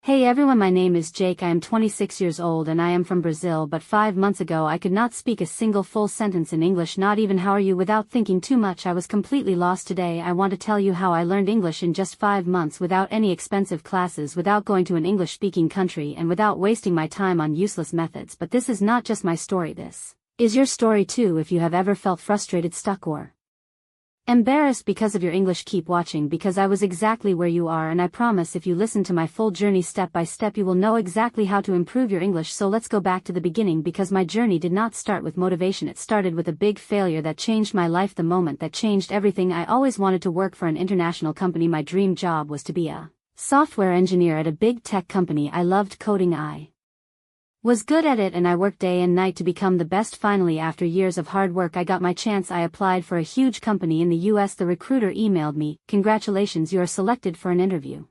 Hey everyone, my name is Jake. I am 26 years old and I am from Brazil, but 5 months ago I could not speak a single full sentence in English, not even how are you, without thinking too much. I was completely lost. Today I want to tell you how I learned English in just 5 months without any expensive classes, without going to an English-speaking country, and without wasting my time on useless methods. But this is not just my story, this is your story too. If you have ever felt frustrated, stuck, or embarrassed because of your English, keep watching, because I was exactly where you are, and I promise if you listen to my full journey step by step you will know exactly how to improve your English. So let's go back to the beginning, because my journey did not start with motivation. It started with a big failure that changed my life, the moment that changed everything. I always wanted to work for an international company. My dream job was to be a software engineer at a big tech company. I loved coding. I was good at it and I worked day and night to become the best. Finally, after years of hard work, I got my chance. I applied for a huge company in the US. The recruiter emailed me, "Congratulations, you are selected for an interview."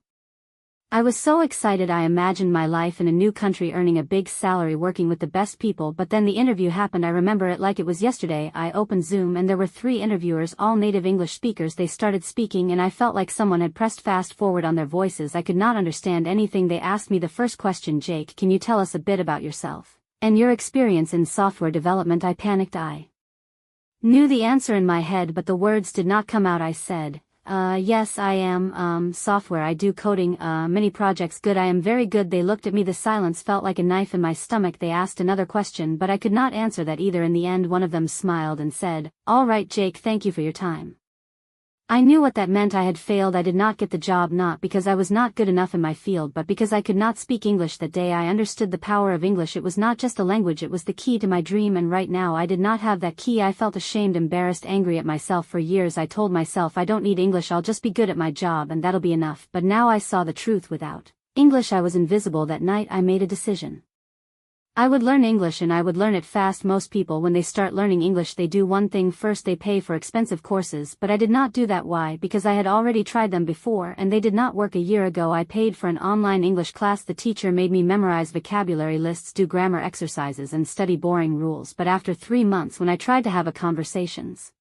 I was so excited. I imagined my life in a new country, earning a big salary, working with the best people. But then the interview happened. I remember it like it was yesterday. I opened Zoom and there were 3 interviewers, all native English speakers. They started speaking and I felt like someone had pressed fast forward on their voices. I could not understand anything they asked me. The first question: "Jake, can you tell us a bit about yourself and your experience in software development?" I panicked. I knew the answer in my head, but the words did not come out. I said, yes, I am, software. I do coding, many projects. Good, I am very good." They looked at me. The silence felt like a knife in my stomach. They asked another question, but I could not answer that either. In the end, one of them smiled and said, "All right, Jake, thank you for your time." I knew what that meant. I had failed. I did not get the job, not because I was not good enough in my field, but because I could not speak English. That day I understood the power of English. It was not just a language, it was the key to my dream, and right now I did not have that key. I felt ashamed, embarrassed, angry at myself. For years I told myself, I don't need English, I'll just be good at my job and that'll be enough. But now I saw the truth. Without English I was invisible. That night I made a decision. I would learn English and I would learn it fast. Most people, when they start learning English, they do one thing first: they pay for expensive courses. But I did not do that. Why? Because I had already tried them before and they did not work. A year ago I paid for an online English class. The teacher made me memorize vocabulary lists, do grammar exercises and study boring rules. But after 3 months, when I tried to have a conversations